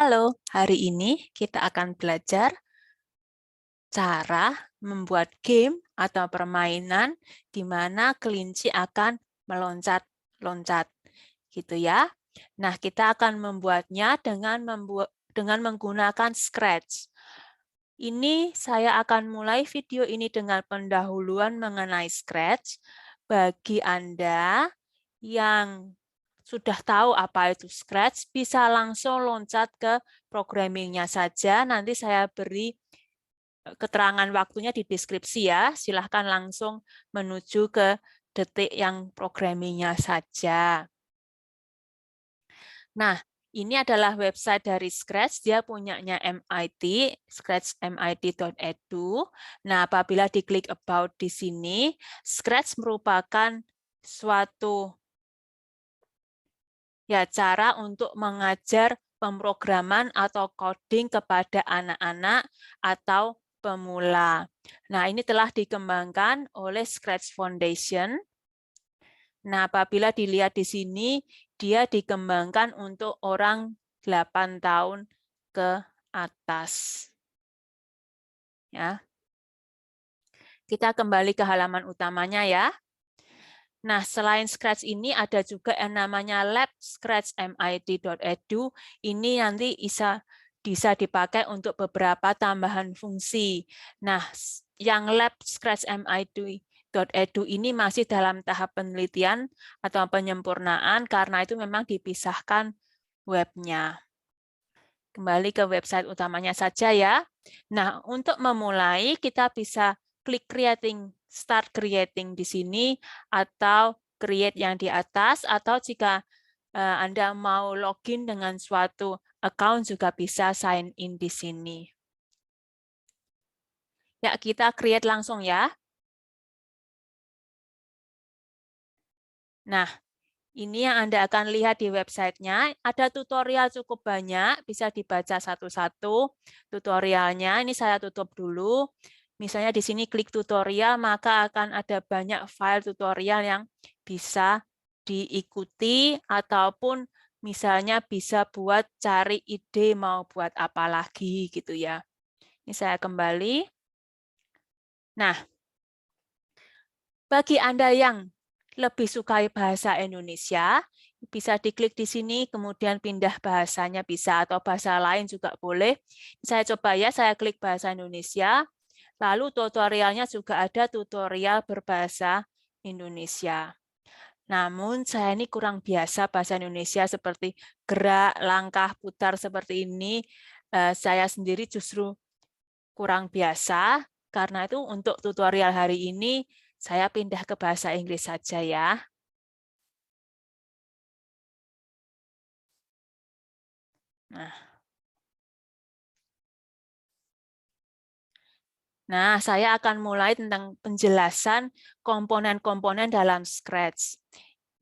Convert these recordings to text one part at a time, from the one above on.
Halo, hari ini kita akan belajar cara membuat game atau permainan di mana kelinci akan meloncat-loncat, gitu ya. Nah, kita akan membuatnya dengan menggunakan Scratch. Ini saya akan mulai video ini dengan pendahuluan mengenai Scratch. Bagi Anda yang sudah tahu apa itu Scratch, bisa langsung loncat ke programmingnya saja. Nanti saya beri keterangan waktunya di deskripsi ya. Silahkan langsung menuju ke detik yang programmingnya saja. Nah, ini adalah website dari Scratch, dia punyanya MIT, scratchmit.edu. Nah, apabila diklik About di sini, Scratch merupakan suatu cara untuk mengajar pemrograman atau coding kepada anak-anak atau pemula. Nah, ini telah dikembangkan oleh Scratch Foundation. Nah, apabila dilihat di sini, dia dikembangkan untuk orang 8 tahun ke atas. Ya. Kita kembali ke halaman utamanya ya. Nah, selain Scratch ini ada juga yang namanya Lab scratchmit.edu. Ini nanti bisa dipakai untuk beberapa tambahan fungsi. Nah, yang Lab scratchmit.edu ini masih dalam tahap penelitian atau penyempurnaan karena itu memang dipisahkan webnya. Kembali ke website utamanya saja ya. Nah, untuk memulai kita bisa klik Start Creating di sini atau Create yang di atas, atau jika Anda mau login dengan suatu account juga bisa sign in di sini. Ya, kita create langsung ya. Nah, ini yang Anda akan lihat di websitenya. Ada tutorial cukup banyak, bisa dibaca satu-satu tutorialnya. Ini saya tutup dulu. Misalnya di sini klik tutorial, maka akan ada banyak file tutorial yang bisa diikuti, ataupun misalnya bisa buat cari ide mau buat apa lagi gitu ya. Ini saya kembali. Nah, bagi Anda yang lebih sukai bahasa Indonesia, bisa diklik di sini, kemudian pindah bahasanya bisa, atau bahasa lain juga boleh. Saya coba ya, saya klik bahasa Indonesia. Lalu tutorialnya juga ada tutorial berbahasa Indonesia. Namun saya ini kurang biasa bahasa Indonesia seperti gerak, langkah, putar seperti ini. Saya sendiri justru kurang biasa. Karena itu untuk tutorial hari ini saya pindah ke bahasa Inggris saja ya. Nah, saya akan mulai tentang penjelasan komponen-komponen dalam Scratch.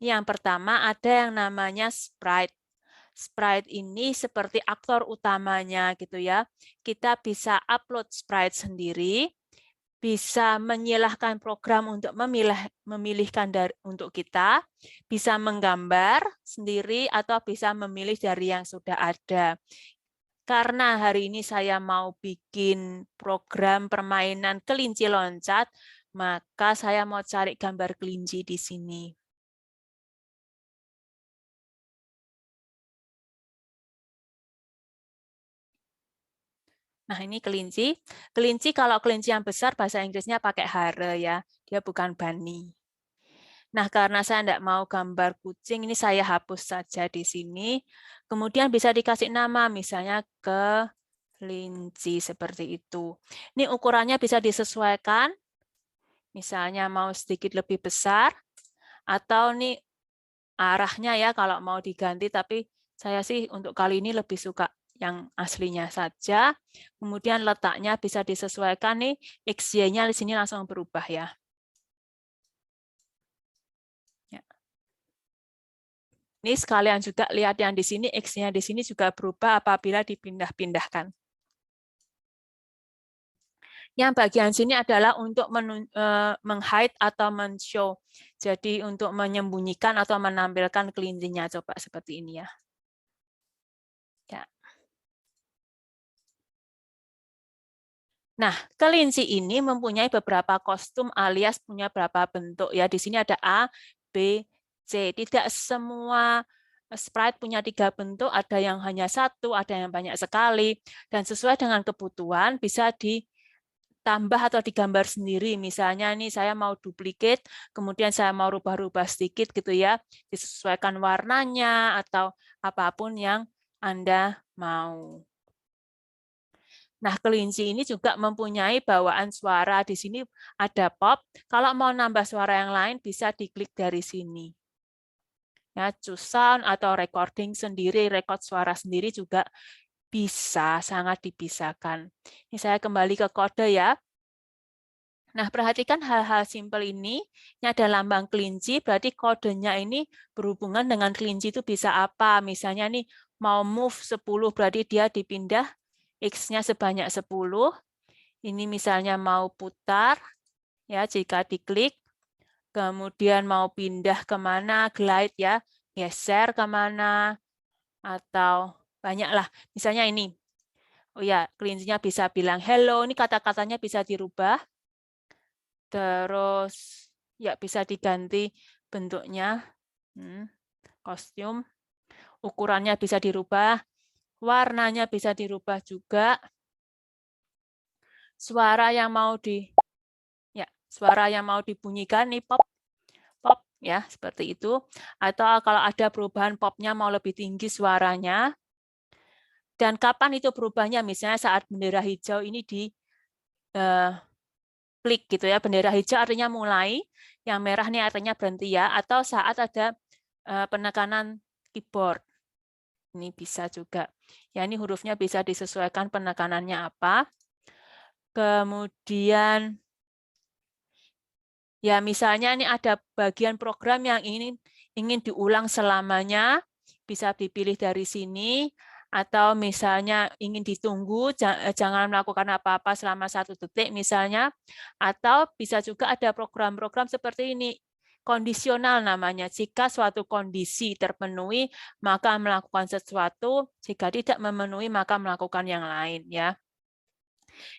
Yang pertama ada yang namanya sprite. Sprite ini seperti aktor utamanya gitu ya. Kita bisa upload sprite sendiri, bisa menyilahkan program untuk memilihkan untuk kita, bisa menggambar sendiri atau bisa memilih dari yang sudah ada. Karena hari ini saya mau bikin program permainan kelinci loncat, maka saya mau cari gambar kelinci di sini. Nah, ini kelinci. Kelinci, kalau kelinci yang besar, bahasa Inggrisnya pakai hare ya. Dia bukan bunny. Nah, karena saya tidak mau gambar kucing, ini saya hapus saja di sini. Kemudian bisa dikasih nama, misalnya kelinci seperti itu. Ini ukurannya bisa disesuaikan. Misalnya mau sedikit lebih besar, atau nih arahnya ya kalau mau diganti, tapi saya sih untuk kali ini lebih suka yang aslinya saja. Kemudian letaknya bisa disesuaikan nih, XY-nya di sini langsung berubah ya. Ini sekalian juga lihat yang di sini, X-nya di sini juga berubah apabila dipindah-pindahkan. Yang bagian sini adalah untuk meng-hide atau men-show. Jadi untuk menyembunyikan atau menampilkan kelincinya. Coba seperti ini ya. Ya. Nah, kelinci ini mempunyai beberapa kostum alias punya beberapa bentuk ya. Di sini ada A, B, C. Tidak semua sprite punya 3 bentuk, ada yang hanya 1, ada yang banyak sekali. Dan sesuai dengan kebutuhan bisa ditambah atau digambar sendiri. Misalnya nih saya mau duplicate, kemudian saya mau rubah-rubah sedikit gitu ya. Disesuaikan warnanya atau apapun yang Anda mau. Nah, kelinci ini juga mempunyai bawaan suara. Di sini ada pop. Kalau mau nambah suara yang lain, bisa diklik dari sini. Ya, choose sound atau recording sendiri, record suara sendiri juga bisa, sangat dipisahkan. Ini saya kembali ke kode ya. Nah, perhatikan hal-hal simpel ini. Ini ada lambang kelinci, berarti kodenya ini berhubungan dengan kelinci itu bisa apa. Misalnya nih, mau move 10, berarti dia dipindah X-nya sebanyak 10. Ini misalnya mau putar, ya jika diklik, kemudian mau pindah kemana, glide ya, geser kemana, atau banyaklah. Misalnya ini, oh ya, kelincinya bisa bilang hello, ini kata-katanya bisa dirubah, terus ya bisa diganti bentuknya, kostum, ukurannya bisa dirubah, warnanya bisa dirubah juga, suara yang mau dibunyikan nih pop ya, seperti itu. Atau kalau ada perubahan popnya mau lebih tinggi suaranya. Dan kapan itu berubahnya? Misalnya saat bendera hijau ini di klik gitu ya. Bendera hijau artinya mulai, yang merah ini artinya berhenti ya, atau saat ada penekanan keyboard. Ini bisa juga. Ya, ini hurufnya bisa disesuaikan penekanannya apa. Kemudian ya, misalnya ini ada bagian program yang ingin diulang selamanya, bisa dipilih dari sini, atau misalnya ingin ditunggu, jangan melakukan apa-apa selama 1 detik misalnya, atau bisa juga ada program-program seperti ini, kondisional namanya. Jika suatu kondisi terpenuhi, maka melakukan sesuatu, jika tidak memenuhi, maka melakukan yang lain. Ya.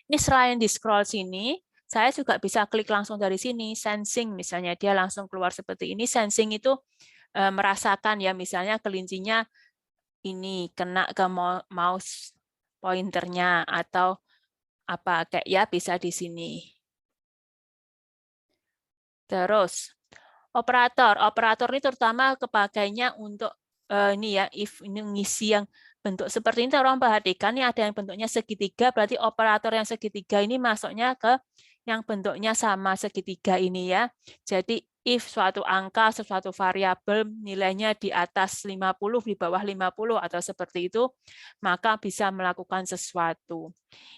Ini selain di scroll sini, saya juga bisa klik langsung dari sini, sensing misalnya, dia langsung keluar seperti ini. Sensing itu merasakan ya, misalnya kelincinya ini kena ke mouse pointernya atau apa kayak ya bisa di sini. Terus operator ini terutama kepakainya untuk ini ya, if ini ngisi yang bentuk seperti ini, orang perhatikan nih ada yang bentuknya segitiga, berarti operator yang segitiga ini masuknya ke yang bentuknya sama segitiga ini ya. Jadi if suatu angka, suatu variabel nilainya di atas 50, di bawah 50 atau seperti itu, maka bisa melakukan sesuatu.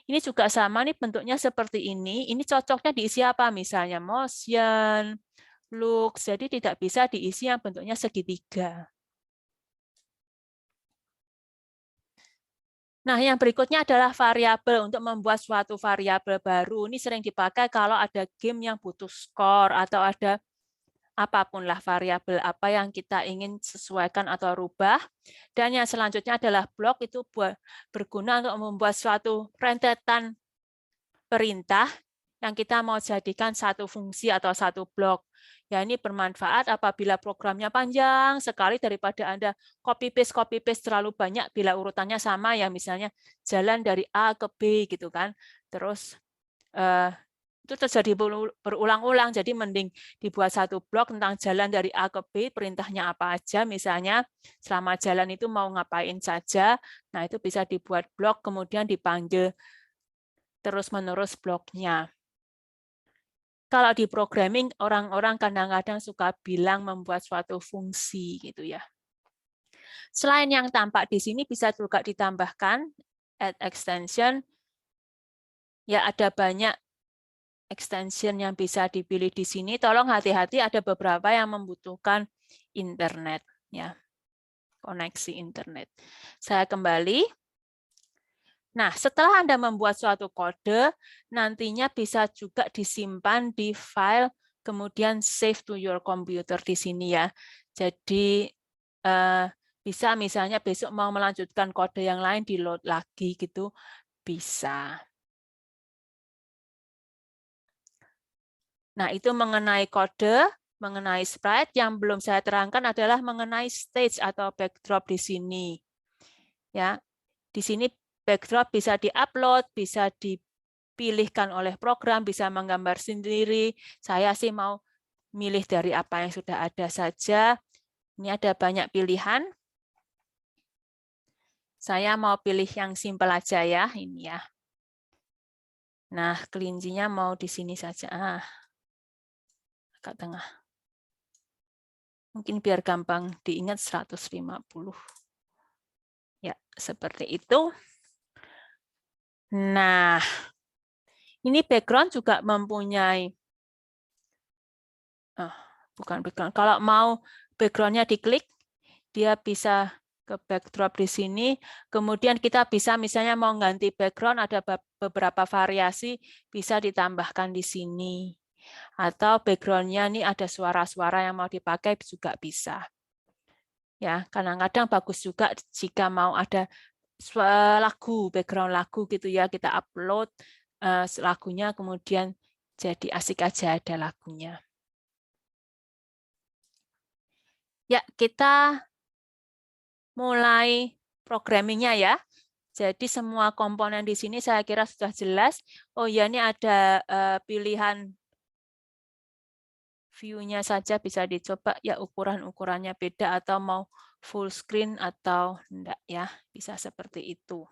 Ini juga sama nih bentuknya seperti ini cocoknya diisi apa? Misalnya motion, looks, jadi tidak bisa diisi yang bentuknya segitiga. Nah, yang berikutnya adalah variabel. Untuk membuat suatu variabel baru, ini sering dipakai kalau ada game yang butuh skor atau ada apapun lah variabel apa yang kita ingin sesuaikan atau rubah. Dan yang selanjutnya adalah blok, itu berguna untuk membuat suatu rentetan perintah yang kita mau jadikan satu fungsi atau satu blok. Ya, ini bermanfaat apabila programnya panjang sekali daripada Anda copy-paste terlalu banyak bila urutannya sama ya, misalnya jalan dari A ke B gitu kan. Terus itu terjadi berulang-ulang, jadi mending dibuat satu blok tentang jalan dari A ke B, perintahnya apa aja, misalnya selama jalan itu mau ngapain saja, nah itu bisa dibuat blok, kemudian dipanggil terus-menerus bloknya. Kalau di programming, orang-orang kadang-kadang suka bilang membuat suatu fungsi gitu ya. Selain yang tampak di sini bisa juga ditambahkan add extension. Ya, ada banyak extension yang bisa dipilih di sini. Tolong hati-hati, ada beberapa yang membutuhkan internet ya. Koneksi internet. Saya kembali. Nah, setelah Anda membuat suatu kode, nantinya bisa juga disimpan di file, kemudian save to your computer di sini ya. Jadi bisa misalnya besok mau melanjutkan kode yang lain, di load lagi gitu, bisa. Nah, itu mengenai kode, mengenai sprite. Yang belum saya terangkan adalah mengenai stage atau backdrop di sini. Ya, di sini backdrop bisa diupload, bisa dipilihkan oleh program, bisa menggambar sendiri. Saya sih mau milih dari apa yang sudah ada saja. Ini ada banyak pilihan. Saya mau pilih yang simple aja ya, ini ya. Nah, kelincinya mau di sini saja. Agak tengah. Mungkin biar gampang diingat 150. Ya, seperti itu. Nah, ini background juga mempunyai, bukan background. Kalau mau background-nya diklik, dia bisa ke backdrop di sini. Kemudian kita bisa misalnya mau ganti background, ada beberapa variasi, bisa ditambahkan di sini. Atau background-nya ini ada suara-suara yang mau dipakai juga bisa. Ya, kadang-kadang bagus juga jika mau ada lagu, background lagu gitu ya, kita upload lagunya, kemudian jadi asik aja ada lagunya. Ya, kita mulai programmingnya ya. Jadi semua komponen di sini saya kira sudah jelas. Oh ya, ini ada pilihan view-nya saja bisa dicoba ya, ukuran-ukurannya beda atau mau full screen atau enggak ya, bisa seperti itu.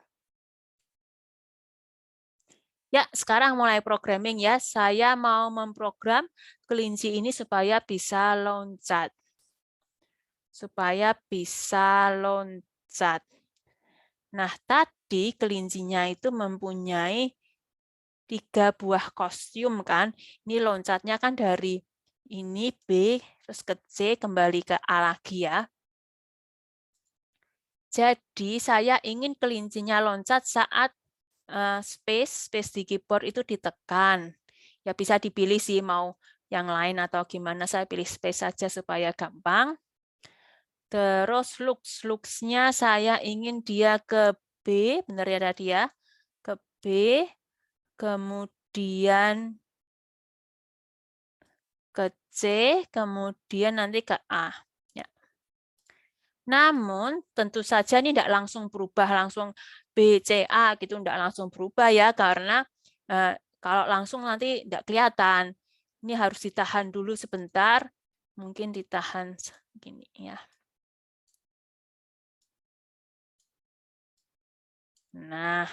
Ya, sekarang mulai programming ya. Saya mau memprogram kelinci ini supaya bisa loncat. Supaya bisa loncat. Nah, tadi kelincinya itu mempunyai 3 buah kostum kan. Ini loncatnya kan dari ini B, terus ke C, kembali ke A lagi ya. Jadi saya ingin kelincinya loncat saat space di keyboard itu ditekan. Ya bisa dipilih sih mau yang lain atau gimana, saya pilih space saja supaya gampang. Terus looks-nya saya ingin dia ke B, benar ya tadi ya, ke B, kemudian ke C, kemudian nanti ke A. Ya. Namun tentu saja ini tidak langsung berubah, langsung B, C, A gitu, tidak langsung berubah ya, karena kalau langsung nanti tidak kelihatan. Ini harus ditahan dulu sebentar, mungkin ditahan gini ya. Nah,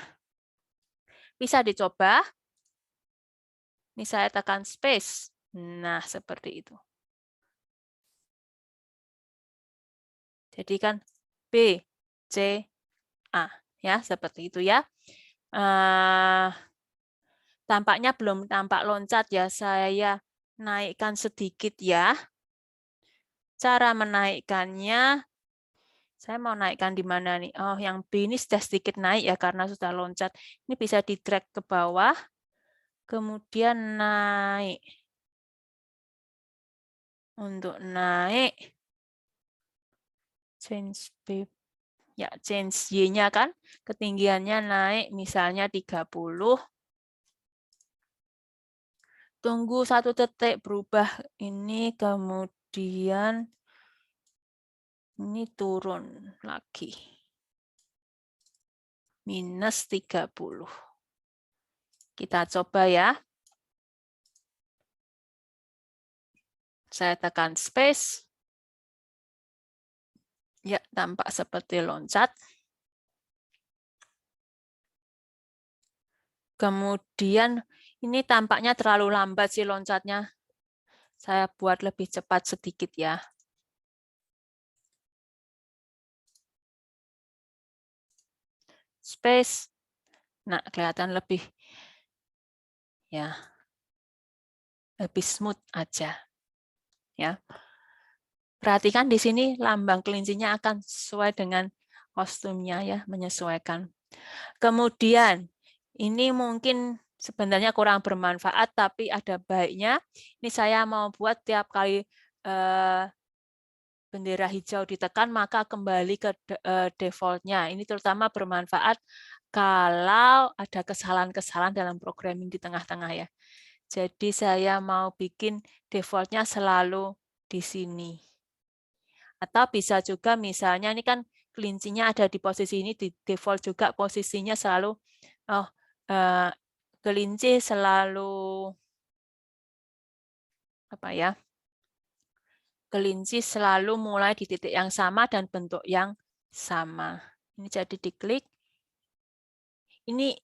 bisa dicoba. Ini saya tekan space. Nah, seperti itu. Jadi kan B, C, A. Ya, seperti itu ya. Tampaknya belum tampak loncat ya. Saya naikkan sedikit ya. Cara menaikkannya, saya mau naikkan di mana nih? Oh, yang B ini sudah sedikit naik ya karena sudah loncat. Ini bisa di-drag ke bawah. Kemudian naik. Untuk naik, change B. Ya, change Y-nya kan, ketinggiannya naik misalnya 30. Tunggu 1 detik berubah ini, kemudian ini turun lagi. Minus 30. Kita coba ya. Saya tekan space. Ya, tampak seperti loncat. Kemudian ini tampaknya terlalu lambat sih loncatnya. Saya buat lebih cepat sedikit ya. Space. Nah, kelihatan lebih ya. Lebih smooth aja. Ya. Perhatikan di sini lambang kelincinya akan sesuai dengan kostumnya ya, menyesuaikan. Kemudian ini mungkin sebenarnya kurang bermanfaat, tapi ada baiknya. Ini saya mau buat tiap kali bendera hijau ditekan, maka kembali ke default-nya. Ini terutama bermanfaat kalau ada kesalahan-kesalahan dalam programming di tengah-tengah ya. Jadi saya mau bikin defaultnya selalu di sini. Atau bisa juga misalnya ini kan kelincinya ada di posisi ini, di default juga posisinya selalu kelinci selalu kelinci selalu mulai di titik yang sama dan bentuk yang sama. Ini jadi diklik. Ini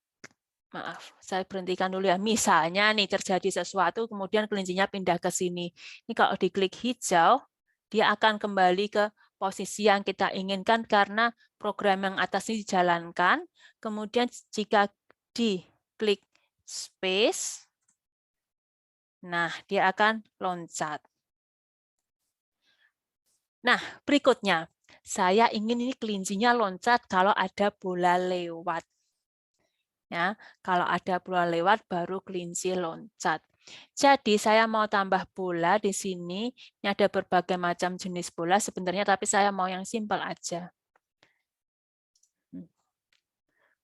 maaf, saya berhentikan dulu ya. Misalnya nih terjadi sesuatu, kemudian kelincinya pindah ke sini. Ini kalau diklik hijau, dia akan kembali ke posisi yang kita inginkan karena program yang atas ini dijalankan. Kemudian jika diklik space, nah dia akan loncat. Nah, berikutnya, saya ingin ini kelincinya loncat kalau ada bola lewat. Ya, kalau ada bola lewat baru kelinci loncat. Jadi saya mau tambah bola di sini. Ini ada berbagai macam jenis bola sebenarnya, tapi saya mau yang simpel aja.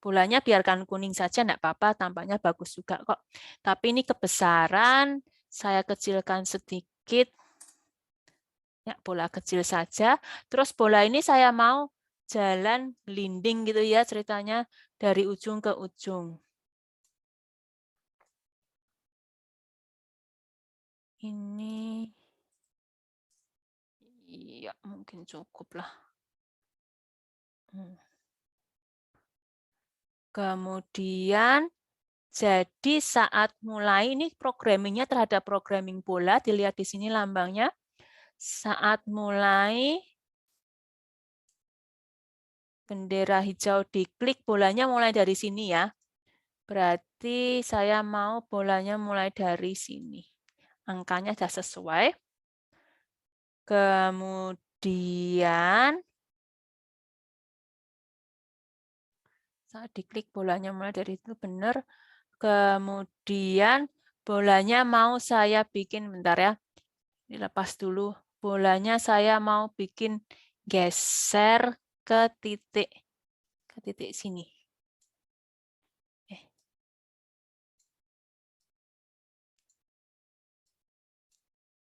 Bolanya biarkan kuning saja, enggak apa-apa, tampaknya bagus juga kok. Tapi ini kebesaran, saya kecilkan sedikit. Ya, bola kecil saja. Terus bola ini saya mau jalan linding gitu ya ceritanya dari ujung ke ujung. Ini iya mungkin cukup lah. Kemudian jadi saat mulai ini programmingnya terhadap programming bola, dilihat di sini lambangnya. Saat mulai bendera hijau diklik, bolanya mulai dari sini ya. Berarti saya mau bolanya mulai dari sini. Angkanya sudah sesuai. Kemudian saat diklik bolanya mulai dari itu benar. Kemudian bolanya mau saya bikin, bentar ya. Dilepas dulu. Bolanya saya mau bikin geser ke titik sini.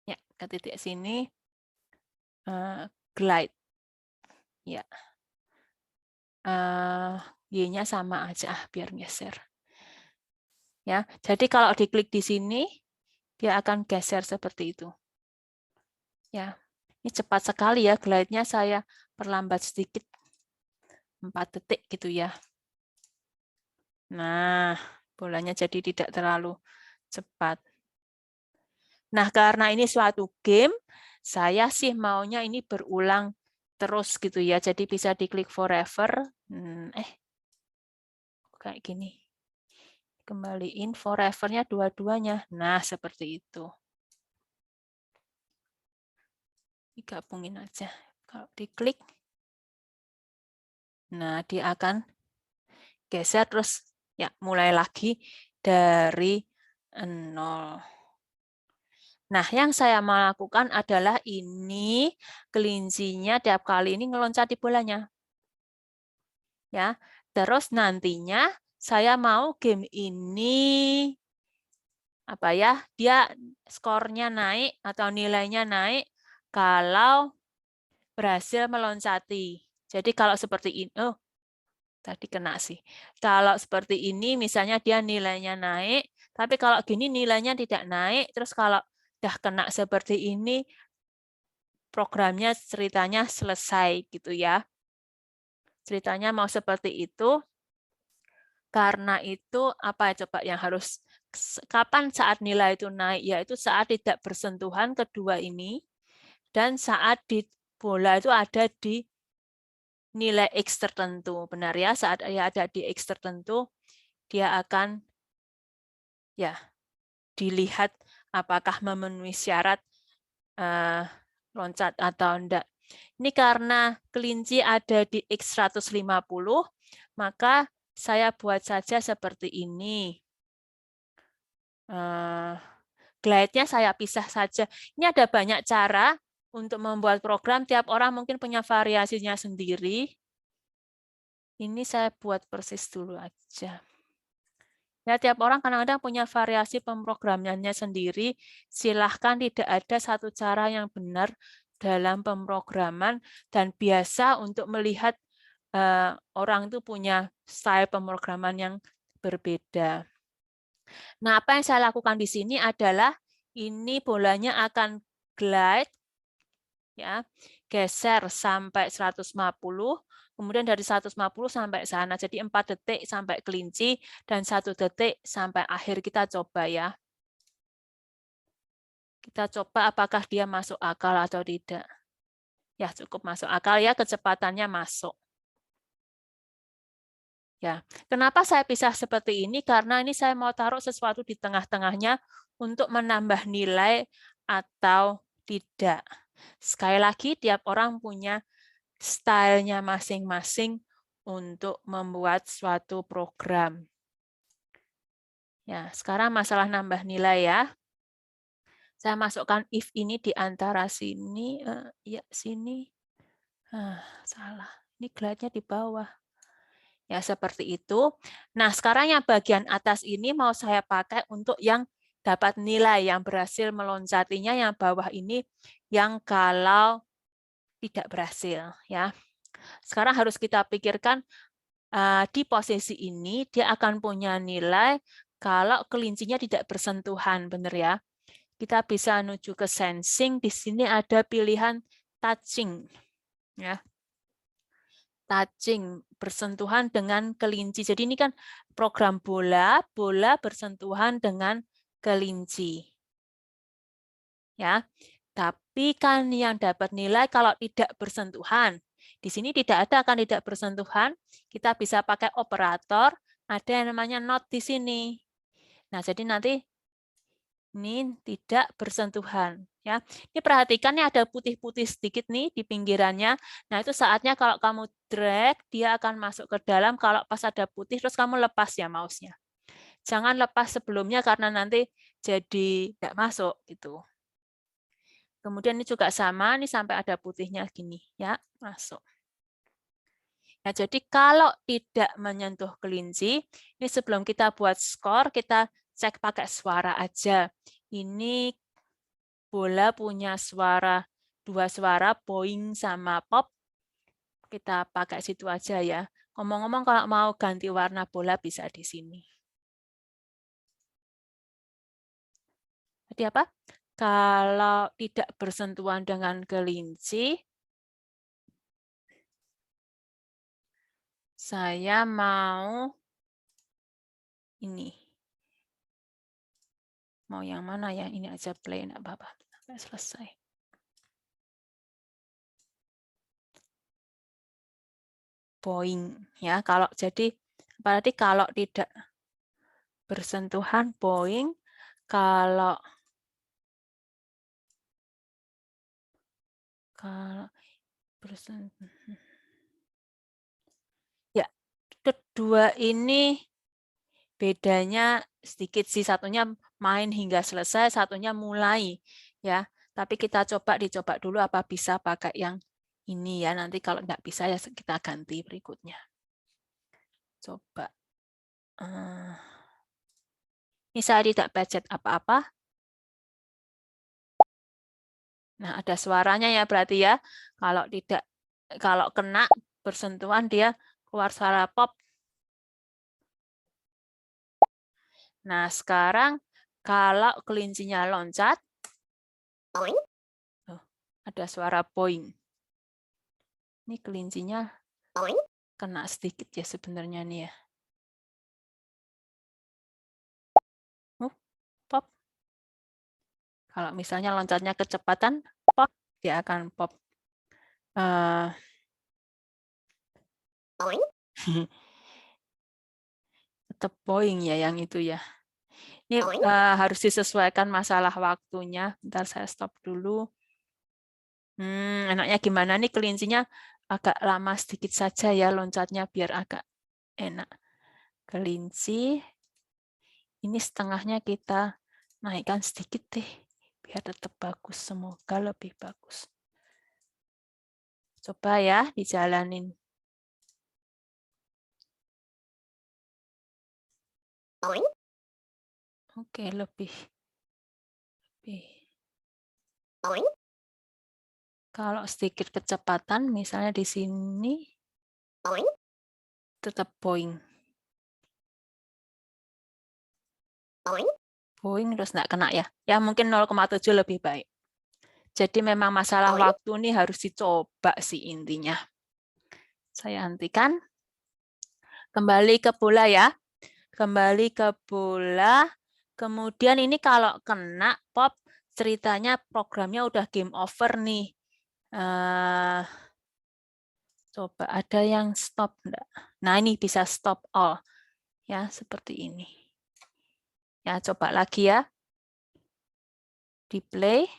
Ya, ke titik sini. Glide. Ya. Y-nya sama aja, biar geser. Ya, jadi kalau diklik di sini, dia akan geser seperti itu. Ya, ini cepat sekali ya, glide-nya saya perlambat sedikit, 4 detik gitu ya. Nah, bolanya jadi tidak terlalu cepat. Nah, karena ini suatu game, saya sih maunya ini berulang terus gitu ya. Jadi bisa diklik forever. Kayak gini. Kembaliin forever-nya dua-duanya. Nah, seperti itu. Digabungin aja. Kalau diklik, nah dia akan geser terus ya mulai lagi dari 0. Nah, yang saya mau lakukan adalah ini kelincinya tiap kali ini ngeloncat di bolanya. Ya, terus nantinya saya mau game ini dia skornya naik atau nilainya naik kalau berhasil meloncati. Jadi kalau seperti ini, tadi kena sih. Kalau seperti ini misalnya dia nilainya naik, tapi kalau gini nilainya tidak naik, terus kalau udah kena seperti ini programnya ceritanya selesai gitu ya. Ceritanya mau seperti itu. Karena itu apa coba yang harus kapan saat nilai itu naik, yaitu saat tidak bersentuhan kedua ini dan saat di bola itu ada di nilai X tertentu. Benar ya, saat dia ada di X tertentu dia akan ya dilihat apakah memenuhi syarat loncat atau enggak. Ini karena kelinci ada di X 150, maka saya buat saja seperti ini. Glide-nya saya pisah saja. Ini ada banyak cara untuk membuat program. Tiap orang mungkin punya variasinya sendiri. Ini saya buat persis dulu aja. Ya, tiap orang kadang-kadang punya variasi pemrogramannya sendiri. Silahkan, tidak ada satu cara yang benar dalam pemrograman, dan biasa untuk melihat orang itu punya style pemrograman yang berbeda. Nah, apa yang saya lakukan di sini adalah ini bolanya akan glide, ya, geser sampai 150, kemudian dari 150 sampai sana. Jadi 4 detik sampai kelinci dan 1 detik sampai akhir. Kita coba ya. Kita coba apakah dia masuk akal atau tidak. Ya, cukup masuk akal ya, kecepatannya masuk. Ya, kenapa saya pisah seperti ini? Karena ini saya mau taruh sesuatu di tengah-tengahnya untuk menambah nilai atau tidak. Sekali lagi, tiap orang punya stylenya masing-masing untuk membuat suatu program. Ya, sekarang masalah nambah nilai ya. Saya masukkan if ini di antara sini, ya sini. Salah. Ini glide-nya di bawah. Ya, seperti itu. Nah, sekarang yang bagian atas ini mau saya pakai untuk yang dapat nilai, yang berhasil meloncatinya, yang bawah ini yang kalau tidak berhasil. Ya. Sekarang harus kita pikirkan di posisi ini dia akan punya nilai kalau kelincinya tidak bersentuhan, benar ya. Kita bisa menuju ke sensing, di sini ada pilihan touching. Ya. Touching, bersentuhan dengan kelinci. Jadi ini kan program bola, bola bersentuhan dengan kelinci. Ya, tapi kan yang dapat nilai kalau tidak bersentuhan. Di sini tidak ada akan tidak bersentuhan. Kita bisa pakai operator, ada yang namanya not di sini. Nah, jadi nanti ini tidak bersentuhan. Ya, ini perhatikan nih ada putih-putih sedikit nih di pinggirannya. Nah, itu saatnya kalau kamu drag, dia akan masuk ke dalam. Kalau pas ada putih, terus kamu lepas ya mouse-nya. Jangan lepas sebelumnya karena nanti jadi nggak masuk gitu. Kemudian ini juga sama, ini sampai ada putihnya gini ya, masuk. Nah, jadi kalau tidak menyentuh kelinci, ini sebelum kita buat skor, kita cek pakai suara aja. Ini bola punya suara, 2 suara, boing sama pop. Kita pakai situ aja ya. Ngomong-ngomong kalau mau ganti warna bola bisa di sini. Jadi apa? Kalau tidak bersentuhan dengan kelinci, saya mau ini. Mau yang mana ya? Ini aja play, enggak apa-apa. Sampai selesai. Boing ya. Kalau jadi berarti kalau tidak bersentuhan boing, kalau bersentuhan. Ya, kedua ini bedanya sedikit sih, satunya main hingga selesai, satunya mulai ya. Tapi kita dicoba dulu apa bisa pakai yang ini ya. Nanti kalau nggak bisa ya kita ganti berikutnya. Coba. Ini saya tidak pencet apa-apa. Nah, ada suaranya ya berarti ya. Kalau kena bersentuhan dia keluar suara pop. Nah, sekarang kalau kelincinya loncat, ada suara boing. Ini kelincinya kena sedikit ya sebenarnya nih ya. Pop. Kalau misalnya loncatnya kecepatan, pop, dia akan pop. Tetap boing ya yang itu ya. Ini harus disesuaikan masalah waktunya. Bentar saya stop dulu. Enaknya gimana nih kelincinya agak lama sedikit saja ya loncatnya biar agak enak. Kelinci, ini setengahnya kita naikkan sedikit deh biar tetap bagus, semoga lebih bagus. Coba ya dijalanin. Oke, lebih. Kalau sedikit kecepatan, misalnya di sini, tetap boing. Boing terus nggak kena ya. Ya mungkin 0,7 lebih baik. Jadi memang masalah waktu ini harus dicoba sih intinya. Saya hentikan. Kembali ke bola ya. Kembali ke bola. Kemudian ini kalau kena pop, ceritanya programnya udah game over nih. Coba ada yang stop enggak? Nah, ini bisa stop all. Ya, seperti ini. Ya, coba lagi ya. Di play.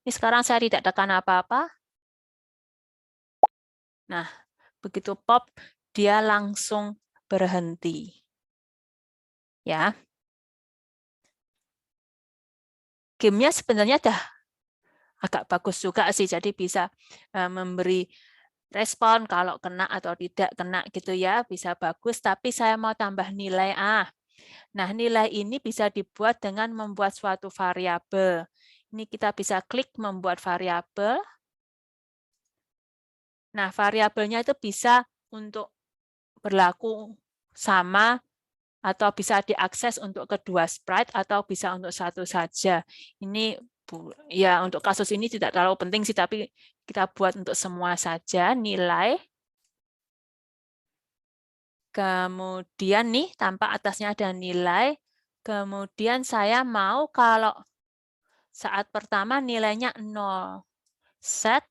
Ini sekarang saya tidak tekan apa-apa. Nah, begitu pop, dia langsung berhenti. Ya. Gamenya sebenarnya dah agak bagus juga sih, jadi bisa memberi respon kalau kena atau tidak kena gitu ya, bisa bagus, tapi saya mau tambah nilai A. Nah, nilai ini bisa dibuat dengan membuat suatu variabel. Ini kita bisa klik membuat variabel. Nah, variabelnya itu bisa untuk berlaku sama atau bisa diakses untuk kedua sprite atau bisa untuk satu saja. Ini ya untuk kasus ini tidak terlalu penting sih, tapi kita buat untuk semua saja nilai. Kemudian nih tampak atasnya ada nilai. Kemudian saya mau kalau saat pertama nilainya 0. Set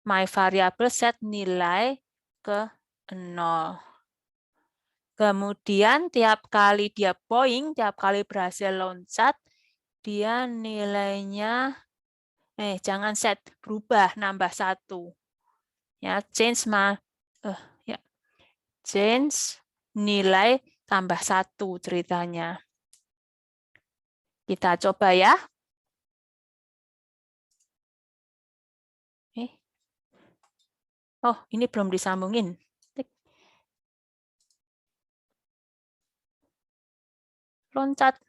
my variable set nilai ke 0. Kemudian tiap kali dia boing, tiap kali berhasil loncat, dia nilainya, jangan set, berubah, nambah 1. Ya, ya, change nilai tambah 1 ceritanya. Kita coba ya. Oh, ini belum disambungin. Loncat.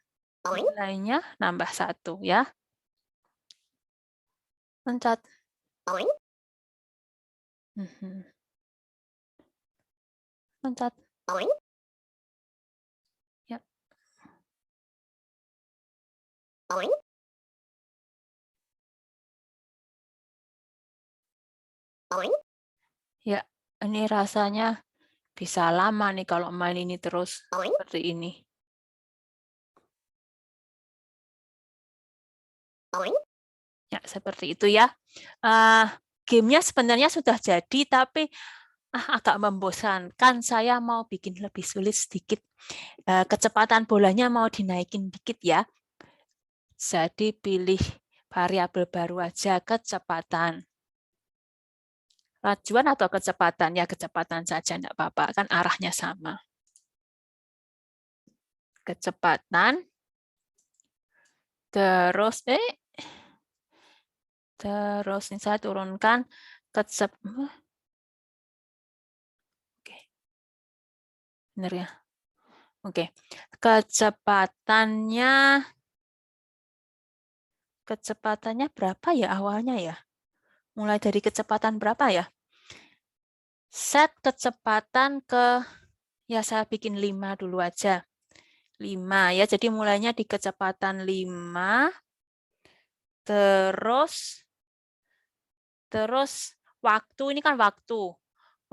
Nilainya nambah 1 ya. Loncat. Loncat. Ya. Ya, ini rasanya bisa lama nih kalau main ini terus seperti ini. Ya, seperti itu ya. Gamenya sebenarnya sudah jadi, tapi agak membosankan. Saya mau bikin lebih sulit sedikit. Kecepatan bolanya mau dinaikin dikit ya. Jadi pilih variabel baru aja, kecepatan. Lajuan atau kecepatan? Ya kecepatan saja, enggak apa-apa. Kan arahnya sama. Kecepatan. Terus, terus ini saya turunkan kecepatan. Oke. Benar ya? Oke. Kecepatannya berapa ya awalnya ya? Mulai dari kecepatan berapa ya? Set kecepatan ke, ya saya bikin 5 dulu aja. 5 ya, jadi mulainya di kecepatan 5. Terus waktu, ini kan waktu.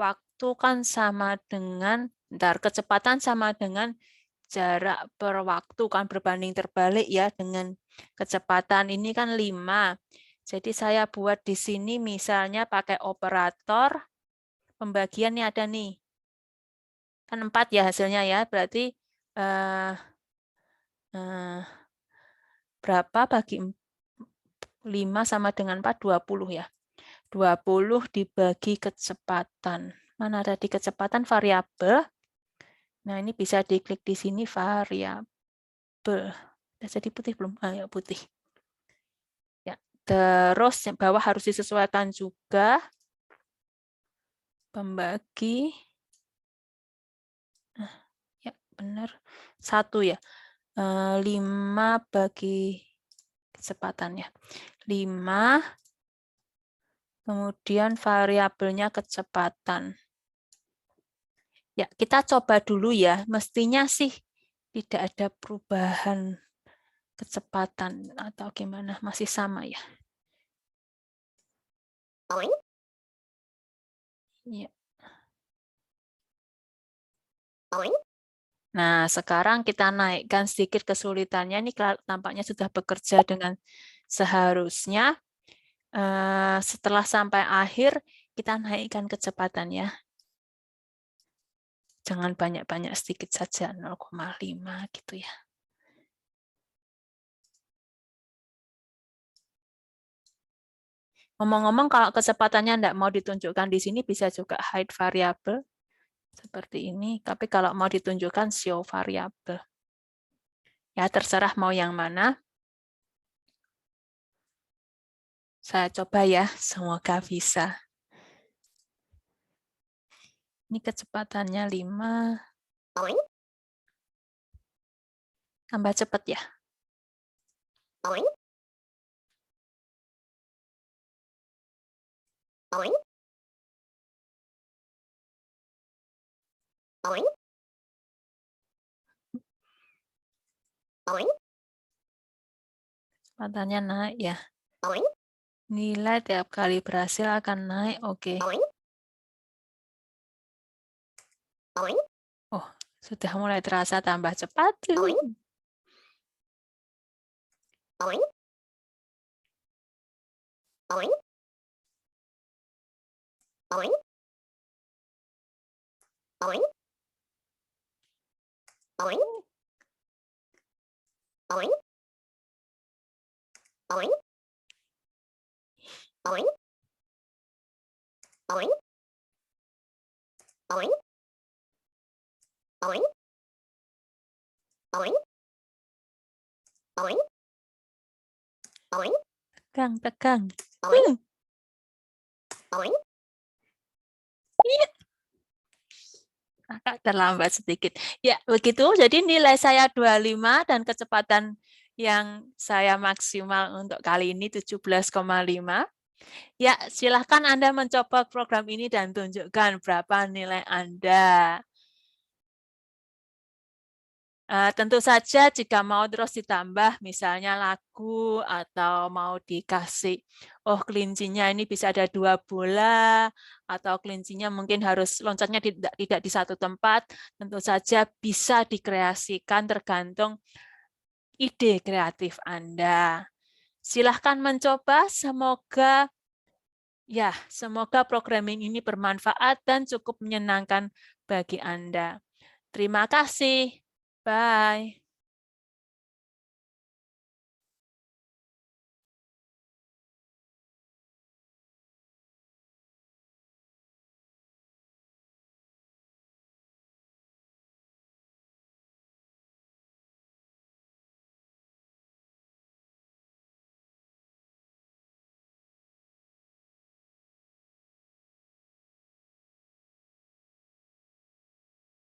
Waktu kan sama dengan, kecepatan sama dengan jarak per waktu kan berbanding terbalik ya dengan kecepatan ini kan 5. Jadi saya buat di sini misalnya pakai operator pembagian nih ada nih. Kan 4 ya hasilnya ya, berarti berapa bagi 5 sama dengan 4, 20 ya. 20 dibagi kecepatan. Mana ada di kecepatan variabel. Nah, ini bisa diklik di sini variabel. Udah jadi putih belum? Ya, putih. Ya, terus yang bawah harus disesuaikan juga. Pembagi. Ya, benar. 1 ya. 5 bagi kecepatan ya. 5, kemudian variabelnya kecepatan. Ya, kita coba dulu ya. Mestinya sih tidak ada perubahan kecepatan atau gimana, masih sama ya. Ya. Nah, sekarang kita naikkan sedikit kesulitannya. Ini tampaknya sudah bekerja dengan seharusnya. Setelah sampai akhir, kita naikkan kecepatannya. Jangan banyak-banyak, sedikit saja, 0,5 gitu ya. Ngomong-ngomong, kalau kecepatannya tidak mau ditunjukkan di sini, bisa juga hide variable. Seperti ini, tapi kalau mau ditunjukkan show variable. Ya, terserah mau yang mana. Saya coba ya, semoga bisa. Ini kecepatannya 5. Tambah cepat ya. Kecepatannya naik ya. Nilai tiap kali berhasil akan naik. Oke. Oh, sudah mulai terasa tambah cepat. Tegang, tegang. Agak terlambat sedikit. Ya, begitu. Jadi nilai saya 25 dan kecepatan yang saya maksimal untuk kali ini 17,5. Ya, silahkan Anda mencoba program ini dan tunjukkan berapa nilai Anda. Tentu saja jika mau terus ditambah, misalnya lagu atau mau dikasih, oh kelincinya ini bisa ada 2 bola, atau kelincinya mungkin harus loncatnya tidak di satu tempat, tentu saja bisa dikreasikan tergantung ide kreatif Anda. Silahkan mencoba, semoga programming ini bermanfaat dan cukup menyenangkan bagi Anda. Terima kasih. Bye.